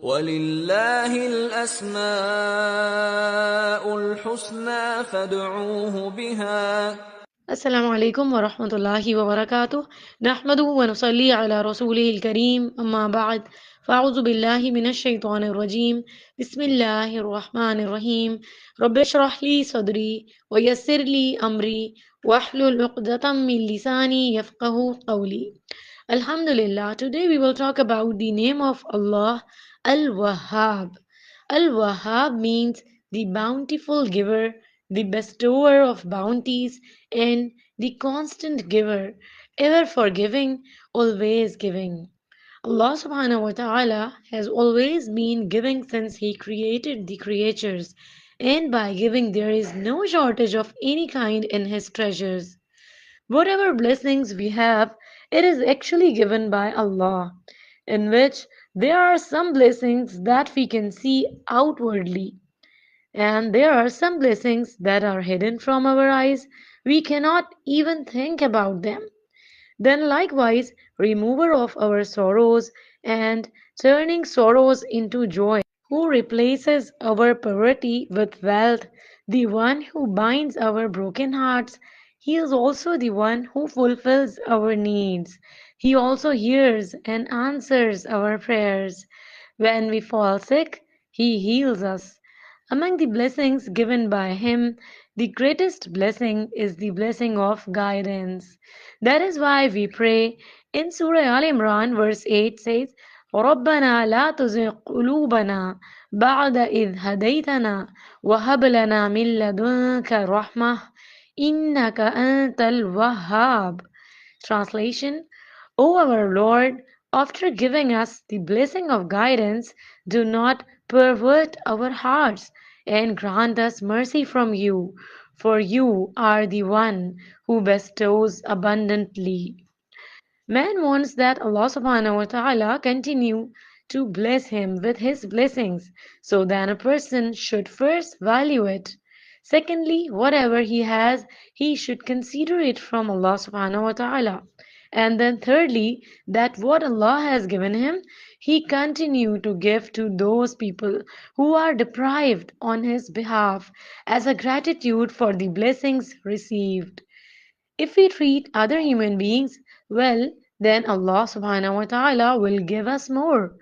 وَلِلَّهِ الْأَسْمَاءُ الْحُسْنَى فَادْعُوهُ بِهَا. Assalamu alaikum wa rahmatullahi wa barakatuh. Nahmaduhu wa nusalli ala rasulihil kareem. Amma ba'd. Fa'udhu billahi minash shaitanir rajim. Bismillahir rahmanir rahim. Rabbi shrah li sadri wa yassir li amri wahlul 'uqdatam min lisani yafqahu qawli. Alhamdulillah. Today we will talk about the name of Allah, Al-Wahhab. Al-Wahhab means the bountiful giver, the bestower of bounties, and the constant giver, ever forgiving, always giving. Allah subhanahu wa ta'ala has always been giving since He created the creatures, and by giving there is no shortage of any kind in His treasures. Whatever blessings we have, it is actually given by Allah, in which there are some blessings that we can see outwardly, and there are some blessings that are hidden from our eyes. We cannot even think about them. Then, likewise, remover of our sorrows and turning sorrows into joy, who replaces our poverty with wealth, the one who binds our broken hearts. He is also the one who fulfills our needs. He also hears and answers our prayers. When we fall sick, He heals us. Among the blessings given by Him, the greatest blessing is the blessing of guidance. That is why we pray in Surah Al Imran, verse 8 says, ربنا لا تزغ قلوبنا بعد إذ هديتنا وهب لنا من لدنك رحمة إنك أنت الوهاب. Translation: O our Lord, after giving us the blessing of guidance, do not pervert our hearts and grant us mercy from you, for you are the one who bestows abundantly. Man wants that Allah subhanahu wa ta'ala continue to bless him with his blessings, so then a person should first value it. Secondly, whatever he has, he should consider it from Allah subhanahu wa ta'ala. And then thirdly, that what Allah has given him, he continue to give to those people who are deprived on his behalf as a gratitude for the blessings received. If we treat other human beings well, then Allah subhanahu wa ta'ala will give us more.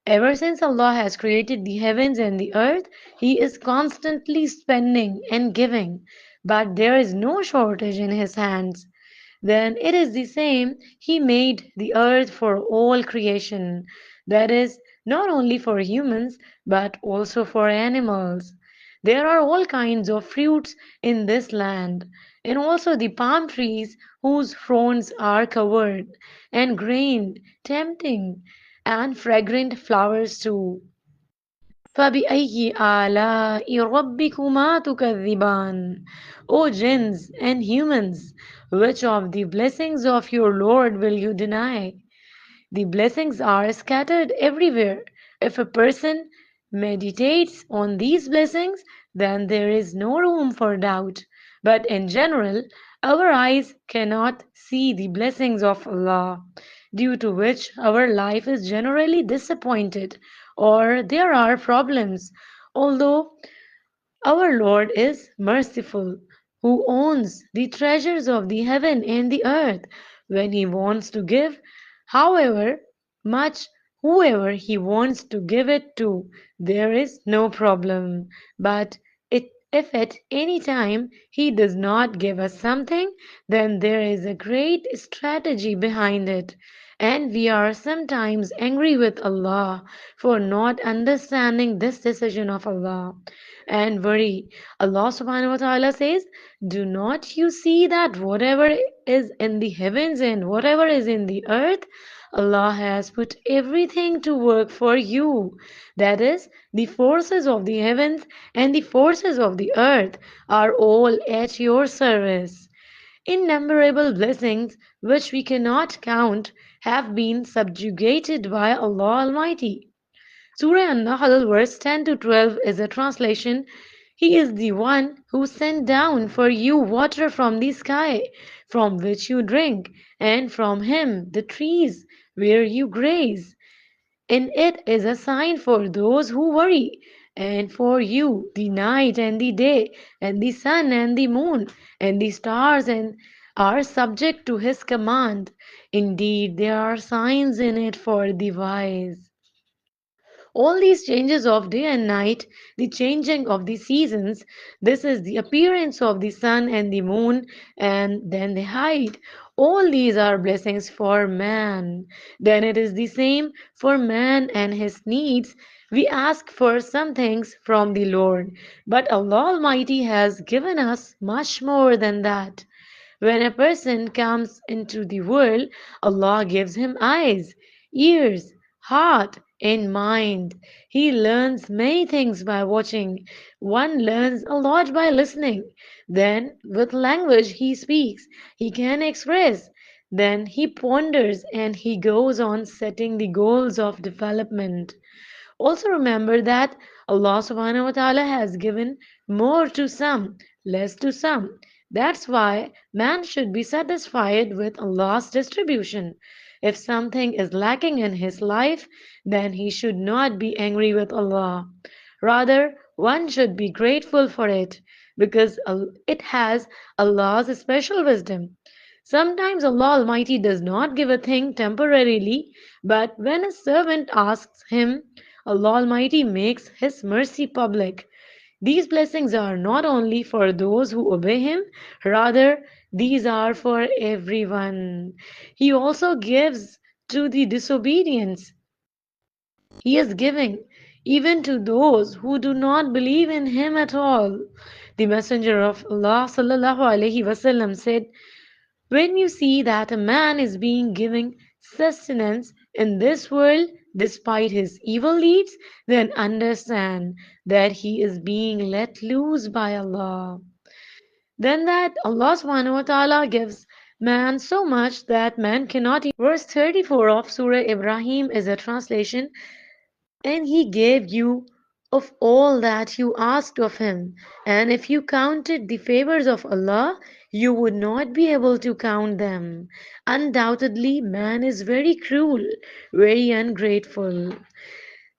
Ever since Allah has created the heavens and the earth, He is constantly spending and giving, but there is no shortage in His hands. Then it is the same, He made the earth for all creation, that is, not only for humans, but also for animals. There are all kinds of fruits in this land, and also the palm trees whose fronds are covered, and grain, tempting, and fragrant flowers too. فَبِأَيِّ آلَاءِ رَبِّكُمَا تُكَذِّبَانِ. O jinns and humans, which of the blessings of your Lord will you deny? The blessings are scattered everywhere. If a person meditates on these blessings, then there is no room for doubt. But in general, our eyes cannot see the blessings of Allah, due to which our life is generally disappointed or there are problems. Although our Lord is merciful, who owns the treasures of the heaven and the earth. When He wants to give, however much, whoever He wants to give it to, there is no problem. But if at any time He does not give us something, then there is a great strategy behind it. And we are sometimes angry with Allah for not understanding this decision of Allah and worry. Allah subhanahu wa ta'ala says, do not you see that whatever is in the heavens and whatever is in the earth, Allah has put everything to work for you. That is, the forces of the heavens and the forces of the earth are all at your service. Innumerable blessings which we cannot count have been subjugated by Allah Almighty. Surah An-Nahl verse 10 to 12 is a translation. He is the one who sent down for you water from the sky, from which you drink, and from him the trees where you graze. and it is a sign for those who worry. And for you, the night and the day, and the sun and the moon, and the stars, and are subject to his command. Indeed, there are signs in it for the wise. All these changes of day and night, the changing of the seasons, this is the appearance of the sun and the moon, and then they hide. All these are blessings for man. Then it is the same for man and his needs. We ask for some things from the Lord, but Allah Almighty has given us much more than that. When a person comes into the world, Allah gives him eyes, ears, heart, and mind. He learns many things by watching. One learns a lot by listening. Then, with language he speaks, he can express. Then he ponders and he goes on setting the goals of development. Also remember that Allah subhanahu wa ta'ala has given more to some, less to some. That's why man should be satisfied with Allah's distribution. If something is lacking in his life, then he should not be angry with Allah. Rather, one should be grateful for it because it has Allah's special wisdom. Sometimes Allah Almighty does not give a thing temporarily, but when a servant asks Him, Allah Almighty makes His mercy public. These blessings are not only for those who obey Him, rather, these are for everyone. He also gives to the disobedience. He is giving even to those who do not believe in Him at all. The Messenger of Allah sallallahu alaihi wasallam said, when you see that a man is being given sustenance in this world despite his evil deeds, then understand that he is being let loose by Allah. Then that Allah subhanahu wa ta'ala gives man so much that man cannot. Verse 34 of Surah Ibrahim is a translation, and he gave you of all that you asked of him. And if you counted the favors of Allah, you would not be able to count them. Undoubtedly, man is very cruel, very ungrateful.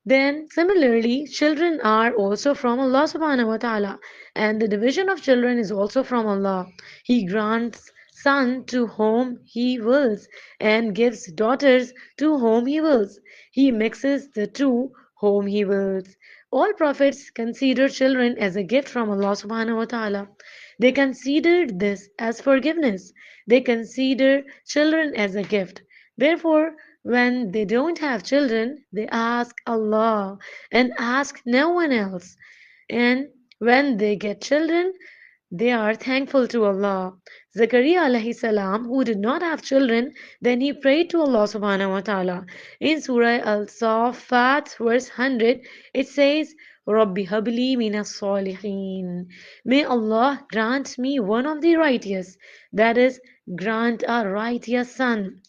Then, similarly, children are also from Allah subhanahu wa ta'ala, and the division of children is also from Allah. He grants son to whom He wills, and gives daughters to whom He wills. He mixes the two whom He wills. All prophets consider children as a gift from Allah subhanahu wa ta'ala. They considered this as forgiveness. They consider children as a gift. Therefore, when they don't have children, they ask Allah and ask no one else. And when they get children, they are thankful to Allah. Zakaria alayhi salam, who did not have children, then he prayed to Allah subhanahu wa ta'ala. In Surah Al-Saffat, verse 100, it says, Rabbi habli minas salihin. May Allah grant me one of the righteous, that is, grant a righteous son.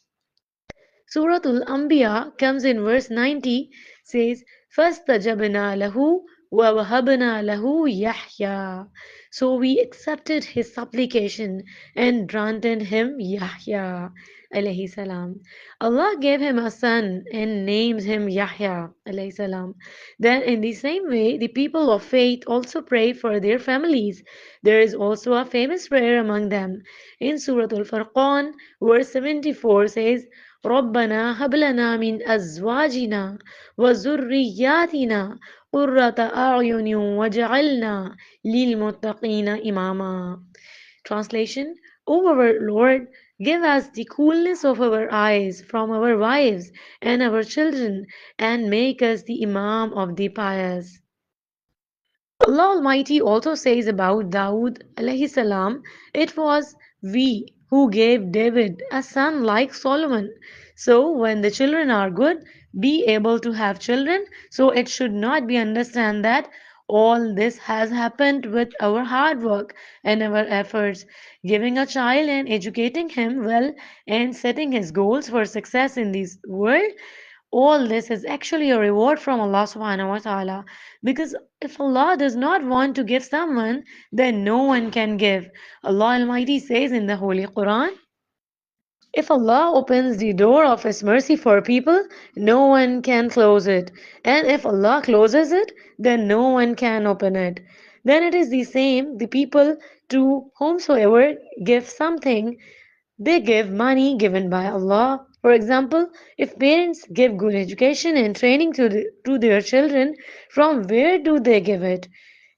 Suratul Anbiya comes in verse 90, says, فَاسْتَجَبْنَا لَهُ وَوَهَبْنَا لَهُ Yahya. So we accepted his supplication and granted him Yahya alayhi salam. Allah gave him a son and named him Yahya alayhi salam. Then in the same way, the people of faith also pray for their families. There is also a famous prayer among them. In Surah Al-Furqan, verse 74 says, ربنا هب لنا من أزواجنا وذرياتنا قرة أعين واجعلنا للمتقين إماما. Translation: O our Lord, give us the coolness of our eyes from our wives and our children, and make us the Imam of the pious. Allah Almighty also says about Dawood alayhi salam, it was we who gave David a son like Solomon. So when the children are good, be able to have children, so it should not be understand that all this has happened with our hard work and our efforts. Giving a child and educating him well and setting his goals for success in this world, all this is actually a reward from Allah subhanahu wa ta'ala. Because if Allah does not want to give someone, then no one can give. Allah Almighty says in the Holy Quran, If Allah opens the door of His mercy for people, no one can close it. And if Allah closes it, then no one can open it. Then it is the same, the people to whomsoever give something, they give money given by Allah. For example, if parents give good education and training to their children, from where do they give it?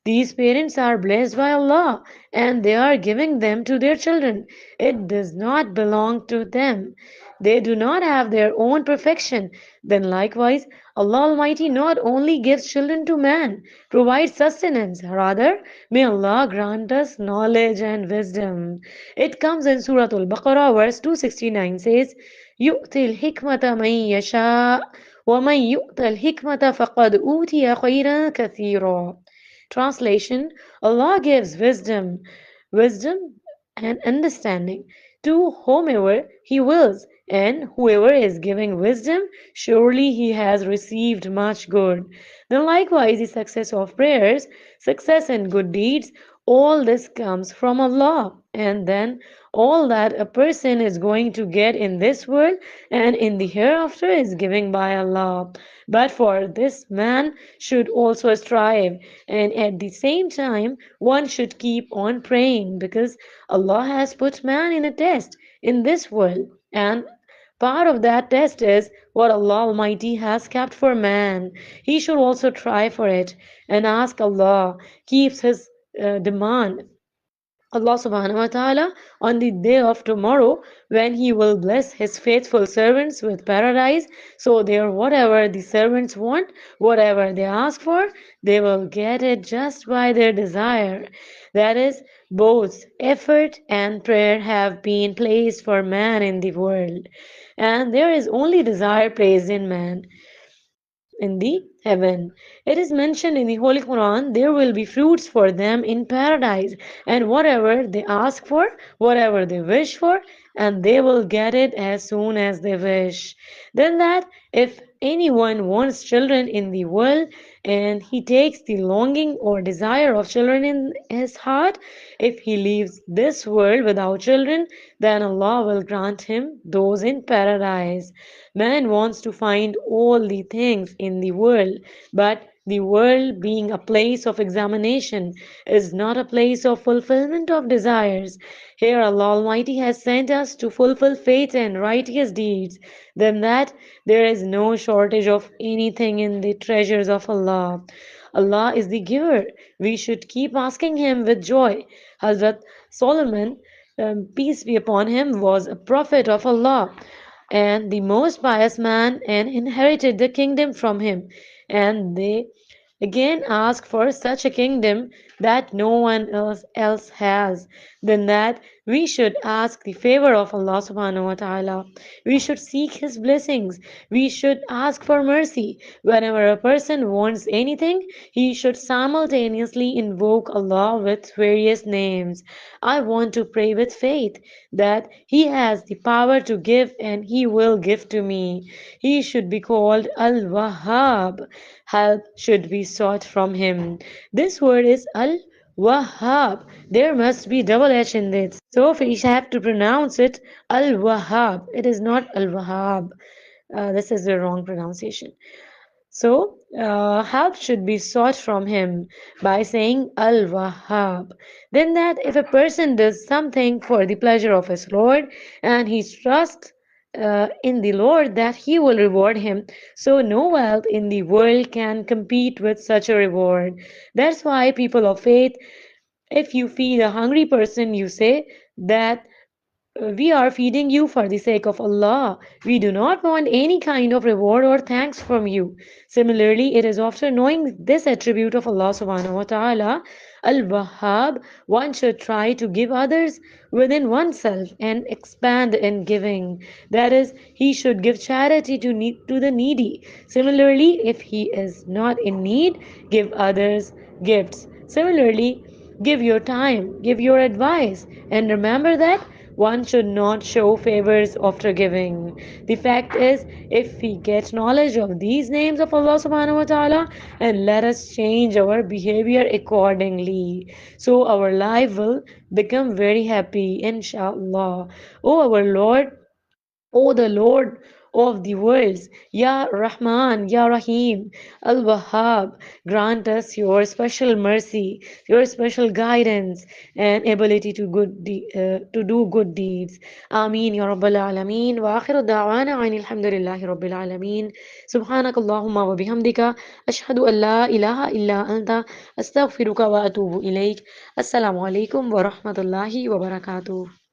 These parents are blessed by Allah and they are giving them to their children. It does not belong to them. They do not have their own perfection. Then likewise, Allah Almighty not only gives children to man, provides sustenance, rather, may Allah grant us knowledge and wisdom. It comes in Surah Al-Baqarah, verse 269 says, يُؤْتِي الْحِكْمَةَ مَن يَشَاءُ وَمَن يُؤْتَ الْحِكْمَةَ فَقَدْ أُوتِيَ خَيْرًا كَثِيرًا. Translation: Allah gives wisdom and understanding to whomever He wills, and whoever is giving wisdom, surely he has received much good. Then likewise the success of prayers, success in good deeds, all this comes from Allah. And then all that a person is going to get in this world and in the hereafter is given by Allah. But for this, man should also strive, and at the same time, one should keep on praying because Allah has put man in a test in this world, and part of that test is what Allah Almighty has kept for man. He should also try for it and ask Allah, keeps his demand Allah subhanahu wa ta'ala on the day of tomorrow when He will bless His faithful servants with paradise. So, there, whatever the servants want, whatever they ask for, they will get it just by their desire. That is, both effort and prayer have been placed for man in the world, and there is only desire placed in man in the heaven. It is mentioned in the Holy Quran, there will be fruits for them in paradise, and whatever they ask for, whatever they wish for, and they will get it as soon as they wish. Then that if anyone wants children in the world and he takes the longing or desire of children in his heart, if he leaves this world without children, then Allah will grant him those in paradise. Man wants to find all the things in the world, but the world, being a place of examination, is not a place of fulfillment of desires. Here Allah Almighty has sent us to fulfill faith and righteous deeds. Then that there is no shortage of anything in the treasures of Allah. Allah is the giver. We should keep asking Him with joy. Hazrat Solomon, peace be upon him, was a prophet of Allah and the most pious man, and inherited the kingdom from him. And they again ask for such a kingdom that no one else has. Then that we should ask the favor of Allah subhanahu wa ta'ala. We should seek His blessings. We should ask for mercy. Whenever a person wants anything, he should simultaneously invoke Allah with various names. I want to pray with faith that He has the power to give and He will give to me. He should be called Al-Wahhab. Help should be sought from Him. This word is Al-Wahhab. There must be double H in it. So we have to pronounce it Al-Wahhab. It is not Al-Wahhab. This is the wrong pronunciation. So, help should be sought from him by saying Al-Wahhab. Then that if a person does something for the pleasure of his Lord and he trusts in the Lord that he will reward him, so no wealth in the world can compete with such a reward. That's why people of faith, if you feed a hungry person, you say that we are feeding you for the sake of Allah. We do not want any kind of reward or thanks from you. Similarly, it is after knowing this attribute of Allah subhanahu wa ta'ala, Al-Wahhab, one should try to give others within oneself and expand in giving. That is, he should give charity to the needy. Similarly, if he is not in need, give others gifts. Similarly, give your time, give your advice, and remember that one should not show favors after giving. The fact is, if we get knowledge of these names of Allah subhanahu wa ta'ala, and let us change our behavior accordingly, so our life will become very happy, inshallah. Oh our Lord, O the Lord of the worlds, Ya Rahman, Ya Rahim, Al-Wahhab, grant us your special mercy, your special guidance and ability to do good deeds. Ameen Ya Rabbal Alameen. Wa akhiru da'wana alhamdulillahi Rabbil Alameen. Subhanakallahumma wa bihamdika. Ashhadu an la ilaha illa anta. Astaghfiruka wa atubu ilayk. Assalamu alaikum wa rahmatullahi wa barakatuh.